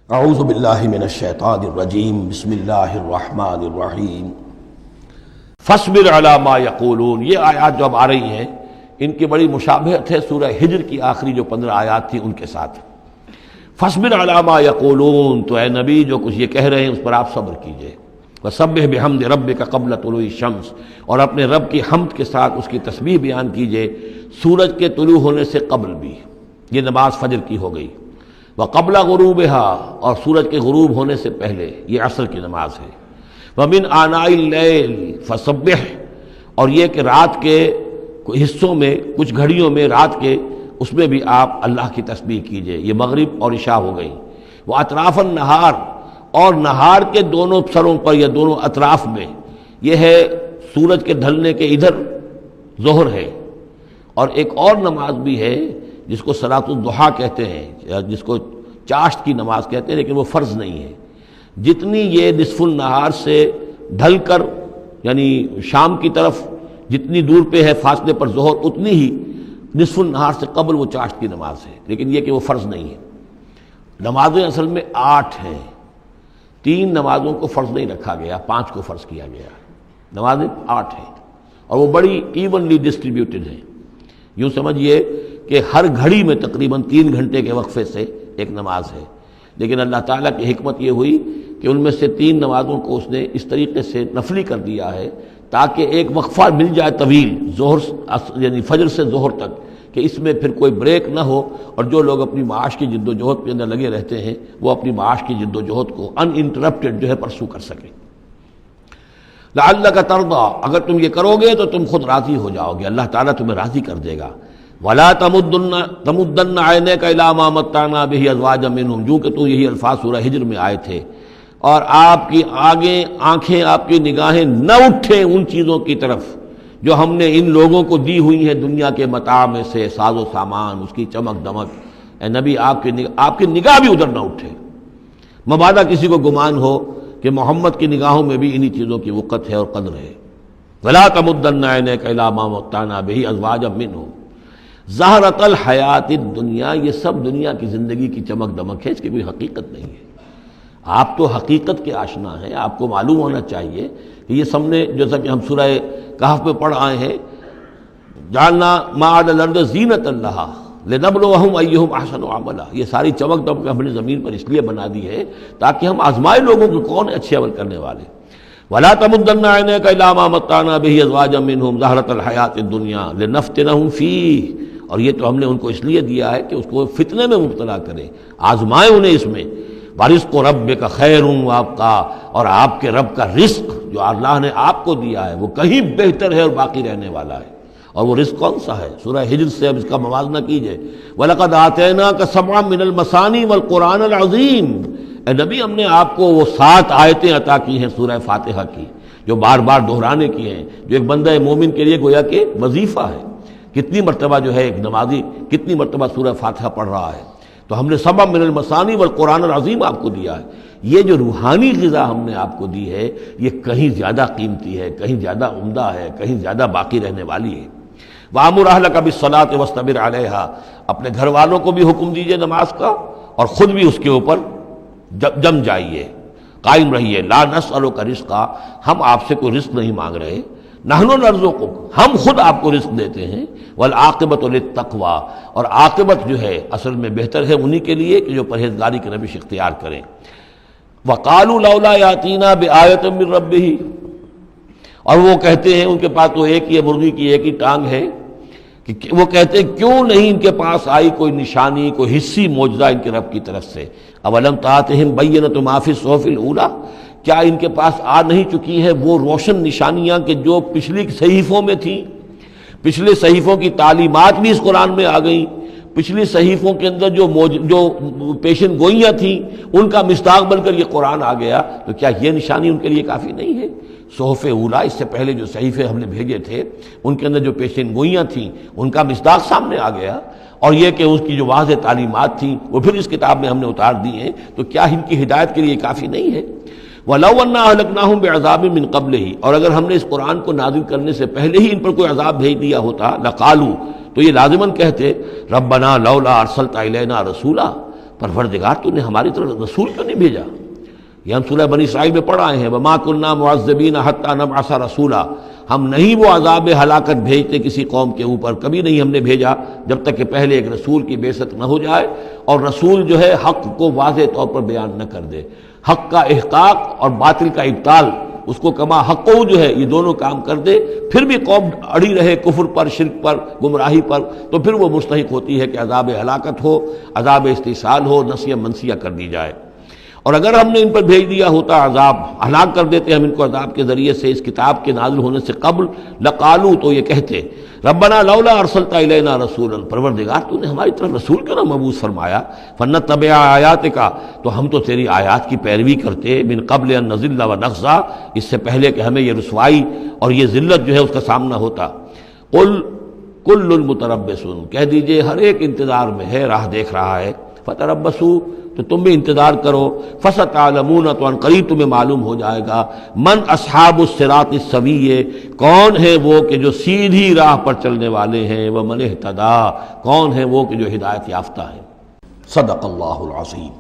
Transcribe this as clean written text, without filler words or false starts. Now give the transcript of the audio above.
اعوذ باللہ من الشیطان الرجیم بسم اللہ الرحمن الرحیم فاصبر علی ما یقولون۔ یہ آیات جو اب آ رہی ہیں ان کی بڑی مشابہت ہے سورہ ہجر کی آخری جو 15 آیات تھی ان کے ساتھ۔ فاصبر علی ما یقولون، تو اے نبی جو کچھ یہ کہہ رہے ہیں اس پر آپ صبر کیجئے۔ وسبح بحمد ربک قبل طلوع الشمس، اور اپنے رب کی حمد کے ساتھ اس کی تسبیح بیان کیجئے سورج کے طلوع ہونے سے قبل بھی۔ یہ نماز فجر کی ہو گئی۔ وقبل غروبها، اور سورج کے غروب ہونے سے پہلے، یہ عصر کی نماز ہے۔ ومن آناء اللیل فسبح، اور یہ کہ رات کے حصوں میں، کچھ گھڑیوں میں رات کے، اس میں بھی آپ اللہ کی تسبیح کیجئے۔ یہ مغرب اور عشاء ہو گئی۔ وہ اطراف النہار، اور نہار کے دونوں سروں پر یا دونوں اطراف میں، یہ ہے سورج کے ڈھلنے کے ادھر ظہر ہے۔ اور ایک اور نماز بھی ہے جس کو صلاۃ الضحیٰ کہتے ہیں، یا جس کو چاشت کی نماز کہتے ہیں، لیکن وہ فرض نہیں ہے۔ جتنی یہ نصف النہار سے ڈھل کر یعنی شام کی طرف جتنی دور پہ ہے فاصلے پر ظہر، اتنی ہی نصف النہار سے قبل وہ چاشت کی نماز ہے، لیکن یہ کہ وہ فرض نہیں ہے۔ نمازیں اصل میں 8 ہیں، 3 نمازوں کو فرض نہیں رکھا گیا، 5 کو فرض کیا گیا۔ نمازیں 8 ہیں اور وہ بڑی ایونلی ڈسٹریبیوٹڈ ہیں۔ یوں سمجھیے کہ ہر گھڑی میں تقریباً 3 گھنٹے کے وقفے سے ایک نماز ہے، لیکن اللہ تعالیٰ کی حکمت یہ ہوئی کہ ان میں سے 3 نمازوں کو اس نے اس طریقے سے نفلی کر دیا ہے تاکہ ایک وقفہ مل جائے طویل، ظہر یعنی فجر سے ظہر تک، کہ اس میں پھر کوئی بریک نہ ہو، اور جو لوگ اپنی معاش کی جد و جہد کے اندر لگے رہتے ہیں وہ اپنی معاش کی جد و جہد کو ان انٹرپٹڈ جو ہے پرسو کر سکیں۔ لعلک ترضی، اگر تم یہ کرو گے تو تم خود راضی ہو جاؤ گے، اللہ تعالیٰ تمہیں راضی کر دے گا۔ ولا تمدن عینیک الی ما متعنا بہ ازواجا منہم، جو کہ تو یہی الفاظ سورہ ہجر میں آئے تھے، اور آپ کی آنکھیں، آپ کی نگاہیں نہ اٹھیں ان چیزوں کی طرف جو ہم نے ان لوگوں کو دی ہوئی ہیں دنیا کے متاع میں سے، ساز و سامان، اس کی چمک دمک۔ اے نبی آپ کی نگاہ بھی ادھر نہ اٹھے، مبادا کسی کو گمان ہو کہ محمد کی نگاہوں میں بھی انہی چیزوں کی وقت ہے اور قدر ہے۔ ولا تمدن عینیک الی ما متعنا بہ ازواجا منہم زہرۃ الحیات الدنیا، یہ سب دنیا کی زندگی کی چمک دمک ہے، اس کی کوئی حقیقت نہیں ہے۔ آپ تو حقیقت کے آشنا ہیں، آپ کو معلوم ہونا چاہیے کہ یہ سب نے، جیسا کہ ہم سورہ کہف میں پڑھ آئے ہیں، جعلنا ما علی الارض زینۃ لہا لنبلوہم ایہم احسن عملا، یہ ساری چمک دمک ہم نے زمین پر اس لیے بنا دی ہے تاکہ ہم آزمائے لوگوں کو کون ہے اچھے عمل کرنے والے۔ ولا تمدن عینیک الی ما متعنا بہ ازواجا منہم زہرۃ الحیات الدنیا لنفتنہم فیہ، اور یہ تو ہم نے ان کو اس لیے دیا ہے کہ اس کو فتنے میں مبتلا کریں، آزمائیں انہیں اس میں۔ وَرِزْقُ رَبِّكَ خَيْرٌ وَأَبْقَىٰ، اور آپ کے رب کا رزق جو اللہ نے آپ کو دیا ہے وہ کہیں بہتر ہے اور باقی رہنے والا ہے۔ اور وہ رزق کون سا ہے؟ سورہ ہجر سے اب اس کا موازنہ کیجئے۔ وَلَقَدْ آتَيْنَاكَ سَبْعًا مِّنَ الْمَثَانِي وَالْقُرْآنِ الْعَظِيمِ، اے نبی ہم نے آپ کو وہ 7 آیتیں عطا کی ہیں سورہ فاتحہ کی، جو بار بار دہرانے کی ہیں، جو ایک بندہ مومن کے لیے گویا کہ وظیفہ ہے۔ کتنی مرتبہ جو ہے ایک نمازی کتنی مرتبہ سورہ فاتحہ پڑھ رہا ہے، تو ہم نے سبع من المثانی والقرآن العظیم آپ کو دیا ہے۔ یہ جو روحانی غذا ہم نے آپ کو دی ہے یہ کہیں زیادہ قیمتی ہے، کہیں زیادہ عمدہ ہے، کہیں زیادہ باقی رہنے والی ہے۔ وَأَمُرْ أَهْلَكَ بِالصَّلَاةِ وَاصْطَبِرْ عَلَيْهَا، اپنے گھر والوں کو بھی حکم دیجئے نماز کا اور خود بھی اس کے اوپر جم جائیے، قائم رہیے۔ لا نسألک رزقا، ہم آپ سے کوئی رزق نہیں مانگ رہے، نحن نرزقک، ہم خود آپ کو رزق دیتے ہیں۔ والعاقبۃ للتقوی، اور عاقبت جو ہے اصل میں بہتر ہے انہی کے لیے کہ جو پرہیزگاری کی روش اختیار کریں۔ وقالوا لولا یاتینا بآیۃ من ربہ، اور وہ کہتے ہیں، ان کے پاس تو ایک ہی مرغی کی ایک ہی ٹانگ ہے، کہ وہ کہتے ہیں کیوں نہیں ان کے پاس آئی کوئی نشانی، کوئی حصی معجزہ ان کے رب کی طرف سے۔ اولم تاتہم بینۃ ما فی الصحف الاولی، کیا ان کے پاس آ نہیں چکی ہے وہ روشن نشانیاں کہ جو پچھلی صحیفوں میں تھیں؟ پچھلے صحیفوں کی تعلیمات بھی اس قرآن میں آ گئیں، پچھلی صحیفوں کے اندر جو پیشن گوئیاں تھیں ان کا مصداق بن کر یہ قرآن آ گیا، تو کیا یہ نشانی ان کے لیے کافی نہیں ہے؟ صحف اولیٰ، اس سے پہلے جو صحیفے ہم نے بھیجے تھے ان کے اندر جو پیشن گوئیاں تھیں ان کا مصداق سامنے آ گیا، اور یہ کہ اس کی جو واضح تعلیمات تھیں وہ پھر اس کتاب میں ہم نے اتار دی ہیں، تو کیا ان کی ہدایت کے لیے کافی نہیں ہے؟ وَلَوْ أَنَّا أَهْلَكْنَاهُمْ بِعَذَابٍ مِّن قَبْلِهِ، اور اگر ہم نے اس قرآن کو نازل کرنے سے پہلے ہی ان پر کوئی عذاب بھیج دیا ہوتا، لَقَالُوا، تو یہ لازماً کہتے، رَبَّنَا لَوْلَا أَرْسَلْتَ إِلَيْنَا رَسُولًا، پروردگار تو نے ہماری طرف رسول کیوں نہیں بھیجا؟ یہ ہم سورہ بنی اسرائیل میں پڑھ آئے ہیں، وما كنا معذبین حتی نبعث رسولا، ہم نہیں وہ عذاب ہلاکت بھیجتے کسی قوم کے اوپر، کبھی نہیں ہم نے بھیجا جب تک کہ پہلے ایک رسول کی بعثت نہ ہو جائے، اور رسول جو ہے حق کو واضح طور پر بیان نہ کر دے، حق کا احقاق اور باطل کا ابطال، اس کو کما حق جو ہے یہ دونوں کام کر دے، پھر بھی قوم اڑی رہے کفر پر، شرک پر، گمراہی پر، تو پھر وہ مستحق ہوتی ہے کہ عذاب ہلاکت ہو، عذاب استحصال ہو، نسیہ منسیہ کر دی جائے۔ اور اگر ہم نے ان پر بھیج دیا ہوتا عذاب، ہلاک کر دیتے ہم ان کو عذاب کے ذریعے سے اس کتاب کے نازل ہونے سے قبل، لقالو، تو یہ کہتے ربنا لولا ارسلت الینا رسولا، پروردگار تو نے ہماری طرف رسول کیوں نہ مبعوث فرمایا، فنتبع آیاتک، تو ہم تو تیری آیات کی پیروی کرتے، من قبل ان نذل ونخزى، اس سے پہلے کہ ہمیں یہ رسوائی اور یہ ذلت جو ہے اس کا سامنا ہوتا۔ قل کل متربصون، کہہ دیجئے ہر ایک انتظار میں ہے، راہ دیکھ رہا ہے، فتربصوا، تو تم بھی انتظار کرو، فستعلمون، تو ان قریب تمہیں معلوم ہو جائے گا، من اصحاب الصراط السوی، کون ہے وہ کہ جو سیدھی راہ پر چلنے والے ہیں، ومن اہتدی، کون ہے وہ کہ جو ہدایت یافتہ ہے۔ صدق اللہ العظیم۔